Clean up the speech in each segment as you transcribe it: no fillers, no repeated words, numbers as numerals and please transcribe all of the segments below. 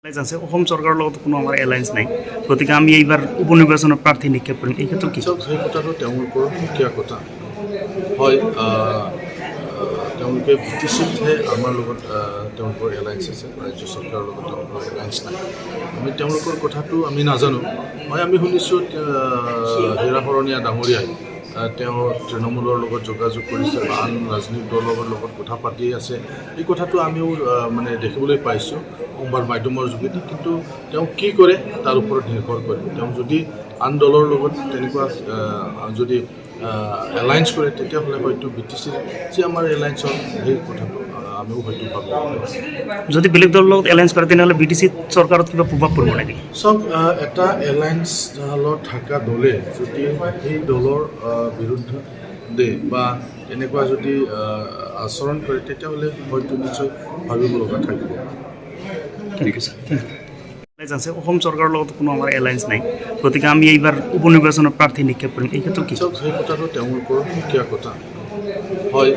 আছে অসম চৰকাৰৰ লগত কোনো আমাৰ এলায়েন্স নাই, গতিকে আমি এইবাৰ উপনিৰ্বাচনত প্ৰাৰ্থী নিক্ষেপ কৰিম। এই ক্ষেত্ৰত কি সেই কথাটো তেওঁলোকৰ সুকীয়া কথা হয়। তেওঁলোকে BTCতহে আমাৰ লগত তেওঁলোকৰ এলায়েন্স আছে, ৰাজ্য চৰকাৰৰ লগত তেওঁলোকৰ এলায়েন্স নাই। আমি তেওঁলোকৰ কথাটো আমি নাজানো। হয়, আমি শুনিছোঁ হীৰাশৰণীয়া ডাঙৰীয়াই তেওঁ তৃণমূলৰ লগত যোগাযোগ কৰিছে বা আন ৰাজনৈতিক দলৰ লগত কথা পাতি আছে। এই কথাটো আমিও মানে দেখিবলৈ পাইছোঁ সংবাদ মাধ্যমৰ যোগেদি, কিন্তু তেওঁ কি কৰে তাৰ ওপৰত নিৰ্ভৰ কৰে। তেওঁ যদি আন দলৰ লগত তেনেকুৱা যদি এলায়েন্স কৰে, তেতিয়াহ'লে হয়তো BTCৰ যে আমাৰ এলায়েন্সৰ সেই কথাটো আমিও হয়তো ভাবোঁ। যদি বেলেগ দলৰ লগত এলায়েন্স কৰে তেনেহ'লে BTC চৰকাৰত কিবা প্ৰভাৱ পৰিব নেকি? চব এটা এলায়েন্সত থকা দলে যদি সেই দলৰ বিৰুদ্ধে বা এনেকুৱা যদি আচৰণ কৰে, তেতিয়াহ'লে হয়তো নিশ্চয় ভাবিব লগা থাকিব। ঠিক আছে। আছে অসম চৰকাৰৰ লগত কোনো আমাৰ এলায়েন্স নাই, গতিকে আমি এইবাৰ উপনিৰ্বাচনত প্ৰাৰ্থী নিক্ষেপ কৰিম। এই ক্ষেত্ৰত কি সেই কথাটো তেওঁলোকৰ সুকীয়া কথা হয়।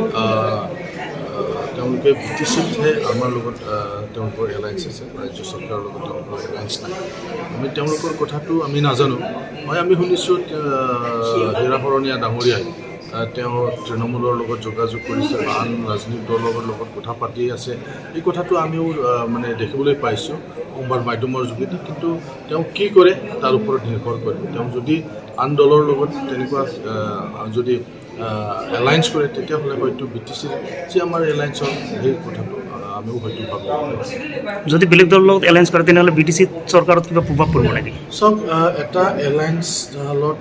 তেওঁলোকে BTCতহে আমাৰ লগত তেওঁলোকৰ এলায়েন্স আছে, ৰাজ্য চৰকাৰৰ লগত তেওঁলোকৰ এলায়েন্স নাই। আমি তেওঁলোকৰ কথাটো আমি নাজানো। হয়, আমি শুনিছোঁ হীৰাশৰণীয়া ডাঙৰীয়াই তেওঁ তৃণমূলৰ লগত যোগাযোগ কৰিছে বা আন ৰাজনৈতিক দলৰ লগত কথা পাতি আছে। এই কথাটো আমিও মানে দেখিবলৈ পাইছোঁ সংবাদ মাধ্যমৰ যোগেদি, কিন্তু তেওঁ কি কৰে তাৰ ওপৰত নিৰ্ভৰ কৰে। তেওঁ যদি আন দলৰ লগত তেনেকুৱা যদি এলায়েন্স কৰে, তেতিয়াহ'লে হয়তো BTCৰ যে আমাৰ এলায়েন্সৰ সেই কথাটো আমিও হয়তো ভাবোঁ। যদি বেলেগ দলৰ লগত এলায়েন্স কৰে তেনেহ'লে BTC চৰকাৰত কিবা প্ৰভাৱ পৰিব নেকি? চব এটা এলায়েন্সত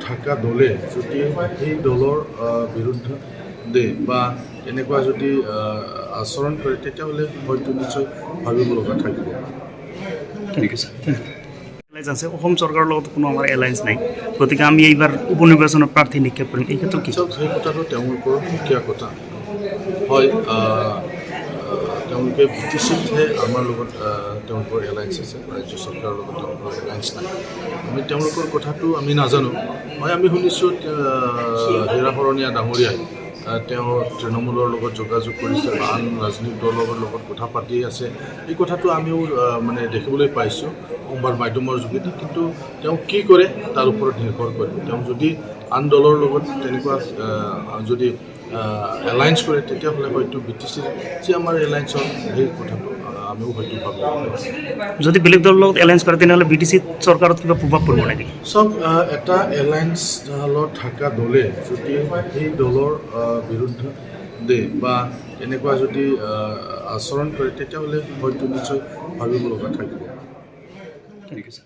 থকা দলে যদি সেই দলৰ বিৰুদ্ধে বা এনেকুৱা যদি আচৰণ কৰে, তেতিয়াহ'লে হয়তো নিশ্চয় ভাবিব লগা থাকিব। ঠিক আছে। আছে অসম চৰকাৰৰ লগত কোনো আমাৰ এলায়েন্স নাই, গতিকে আমি এইবাৰ উপনিৰ্বাচনত প্ৰাৰ্থী নিক্ষেপ কৰিম। এই ক্ষেত্ৰত কি সেই কথাটো তেওঁলোকৰ সুকীয়া কথা হয়। তেওঁলোকে BTCতহে আমাৰ লগত তেওঁলোকৰ এলায়েন্স আছে, ৰাজ্য চৰকাৰৰ লগত তেওঁলোকৰ এলায়েন্স নাই। আমি তেওঁলোকৰ কথাটো আমি নাজানো। হয়, আমি শুনিছোঁ হীৰাশৰণীয়া ডাঙৰীয়াই তেওঁ তৃণমূলৰ লগত যোগাযোগ কৰিছে বা আন ৰাজনৈতিক দলৰ লগত কথা পাতি আছে। এই কথাটো আমিও মানে দেখিবলৈ পাইছোঁ সংবাদ মাধ্যমৰ যোগেদি, কিন্তু তেওঁ কি কৰে তাৰ ওপৰত নিৰ্ভৰ কৰে। তেওঁ যদি আন দলৰ লগত তেনেকুৱা যদি এলায়েন্স কৰে, তেতিয়াহ'লে হয়তো BTCৰ যে আমাৰ এলায়েন্সৰ সেই কথাটো আমিও হয়তো ভাবোঁ। যদি বেলেগ দলৰ লগত এলায়েন্স কৰে তেনেহ'লে BTC চৰকাৰত কিবা প্ৰভাৱ পৰিব নেকি? চব এটা এলায়েন্সত থকা দলে যদি সেই দলৰ বিৰুদ্ধে বা এনেকুৱা যদি আচৰণ কৰে, তেতিয়াহ'লে হয়তো নিশ্চয় ভাবিব লগা থাকিব। ঠিক আছে।